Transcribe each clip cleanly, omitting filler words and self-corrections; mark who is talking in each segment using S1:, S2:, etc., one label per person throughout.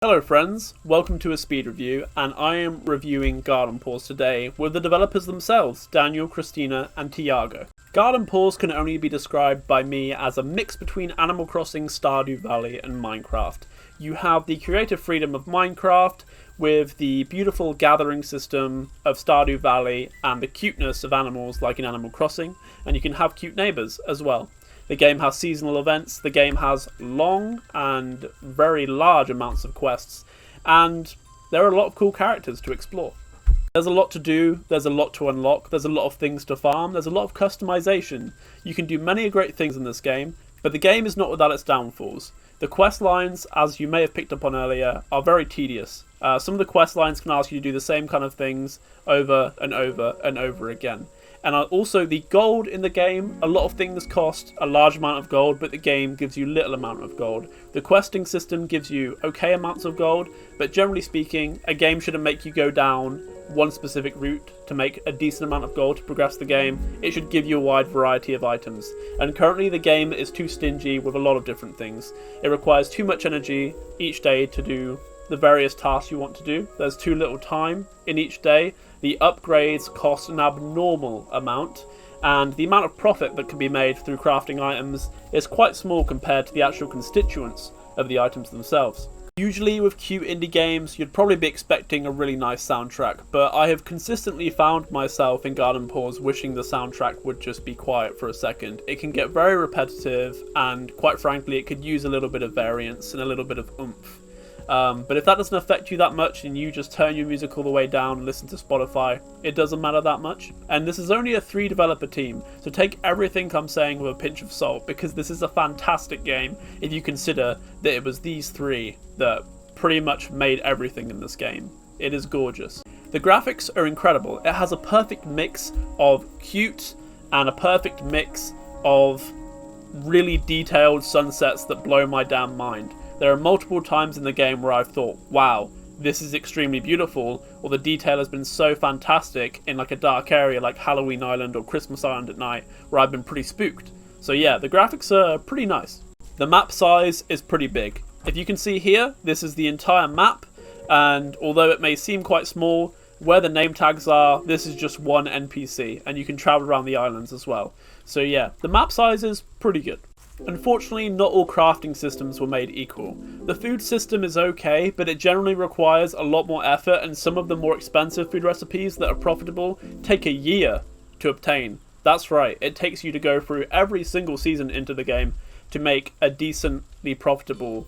S1: Hello friends, welcome to a speed review, and I am reviewing Garden Paws today with the developers themselves, Daniel, Christina and Tiago. Garden Paws can only be described by me as a mix between Animal Crossing, Stardew Valley and Minecraft. You have the creative freedom of Minecraft with the beautiful gathering system of Stardew Valley and the cuteness of animals like in Animal Crossing, and you can have cute neighbours as well. The game has seasonal events, the game has long and very large amounts of quests, and there are a lot of cool characters to explore. There's a lot to do, there's a lot to unlock, there's a lot of things to farm, there's a lot of customization. You can do many great things in this game, but the game is not without its downfalls. The quest lines, as you may have picked up on earlier, are very tedious. Some of the quest lines can ask you to do the same kind of things over and over and over again. And also the gold in the game, a lot of things cost a large amount of gold, but the game gives you little amount of gold. The questing system gives you okay amounts of gold, but generally speaking, a game shouldn't make you go down one specific route to make a decent amount of gold to progress the game. It should give you a wide variety of items. And currently the game is too stingy with a lot of different things. It requires too much energy each day to do the various tasks you want to do. There's too little time in each day. The upgrades cost an abnormal amount, and the amount of profit that can be made through crafting items is quite small compared to the actual constituents of the items themselves. Usually with cute indie games, you'd probably be expecting a really nice soundtrack, but I have consistently found myself in Garden Paws wishing the soundtrack would just be quiet for a second. It can get very repetitive, and quite frankly, it could use a little bit of variance and a little bit of oomph. But if that doesn't affect you that much and you just turn your music all the way down and listen to Spotify, it doesn't matter that much. And this is only a 3 developer team, so take everything I'm saying with a pinch of salt, because this is a fantastic game if you consider that it was these 3 that pretty much made everything in this game. It is gorgeous. The graphics are incredible. It has a perfect mix of cute and a perfect mix of really detailed sunsets that blow my damn mind. There are multiple times in the game where I've thought, wow, this is extremely beautiful, or the detail has been so fantastic in like a dark area like Halloween Island or Christmas Island at night, where I've been pretty spooked. So yeah, the graphics are pretty nice. The map size is pretty big. If you can see here, this is the entire map, and although it may seem quite small, where the name tags are, this is just one NPC, and you can travel around the islands as well. So yeah, the map size is pretty good. Unfortunately, not all crafting systems were made equal. The food system is okay, but it generally requires a lot more effort, and some of the more expensive food recipes that are profitable take a year to obtain. That's right, it takes you to go through every single season into the game to make a decently profitable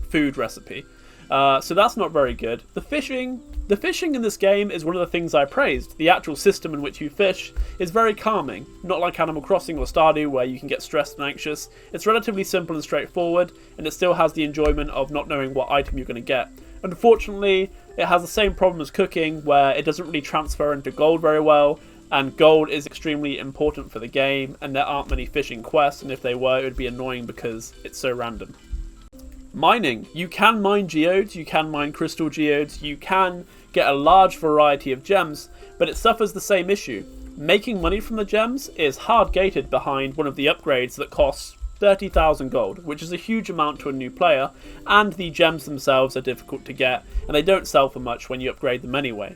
S1: food recipe. So that's not very good. The fishing in this game is one of the things I praised. The actual system in which you fish is very calming, not like Animal Crossing or Stardew where you can get stressed and anxious. It's relatively simple and straightforward, and it still has the enjoyment of not knowing what item you're going to get. Unfortunately, it has the same problem as cooking, where it doesn't really transfer into gold very well, and gold is extremely important for the game, and there aren't many fishing quests, and if they were, it would be annoying because it's so random. Mining. You can mine geodes, you can mine crystal geodes, you can get a large variety of gems, but it suffers the same issue. Making money from the gems is hard gated behind one of the upgrades that costs 30,000 gold, which is a huge amount to a new player, and the gems themselves are difficult to get, and they don't sell for much when you upgrade them anyway.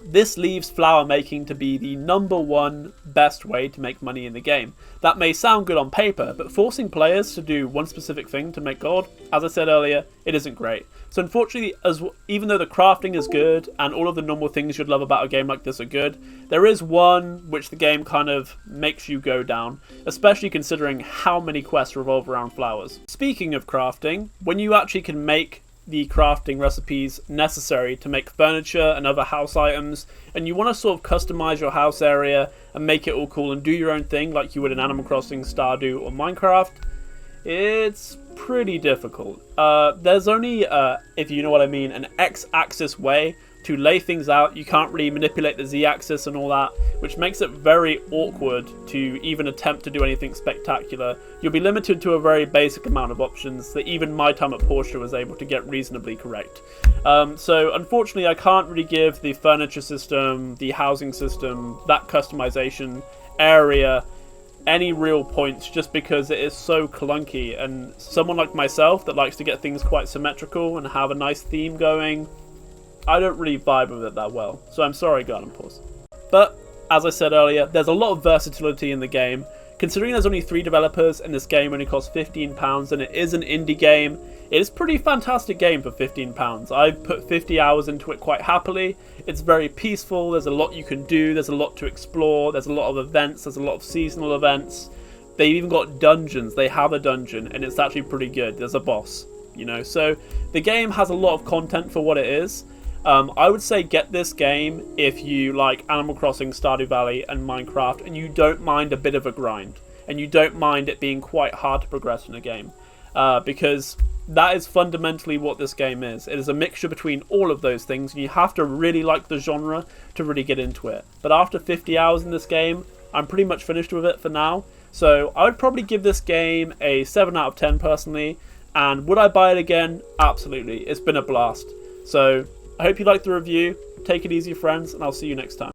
S1: This leaves flower making to be the #1 best way to make money in the game. That may sound good on paper, but forcing players to do one specific thing to make gold, as I said earlier, it isn't great. So unfortunately, even though the crafting is good and all of the normal things you'd love about a game like this are good, there is one which the game kind of makes you go down, especially considering how many quests revolve around flowers. Speaking of crafting, when you actually can make the crafting recipes necessary to make furniture and other house items, and you want to sort of customize your house area and make it all cool and do your own thing like you would in Animal Crossing, Stardew or Minecraft, it's pretty difficult. There's only, if you know what I mean, an X-axis way to lay things out. You can't really manipulate the Z-axis and all that, which makes it very awkward to even attempt to do anything spectacular. You'll be limited to a very basic amount of options that even my time at Porsche was able to get reasonably correct. So unfortunately I can't really give the furniture system, the housing system, that customization area any real points just because it is so clunky, and someone like myself that likes to get things quite symmetrical and have a nice theme going, I don't really vibe with it that well. So I'm sorry, Garden Paws. But as I said earlier, there's a lot of versatility in the game. Considering there's only 3 developers and this game only costs £15 and it is an indie game, it is a pretty fantastic game for £15. I've put 50 hours into it quite happily. It's very peaceful, there's a lot you can do, there's a lot to explore, there's a lot of events, there's a lot of seasonal events. They've even got dungeons, they have a dungeon and it's actually pretty good, there's a boss, you know. So the game has a lot of content for what it is. I would say get this game if you like Animal Crossing, Stardew Valley and Minecraft and you don't mind a bit of a grind and you don't mind it being quite hard to progress in a game, because that is fundamentally what this game is. It is a mixture between all of those things and you have to really like the genre to really get into it. But after 50 hours in this game, I'm pretty much finished with it for now. So I would probably give this game a 7 out of 10 personally. And would I buy it again? Absolutely. It's been a blast. So I hope you liked the review. Take it easy, friends, and I'll see you next time.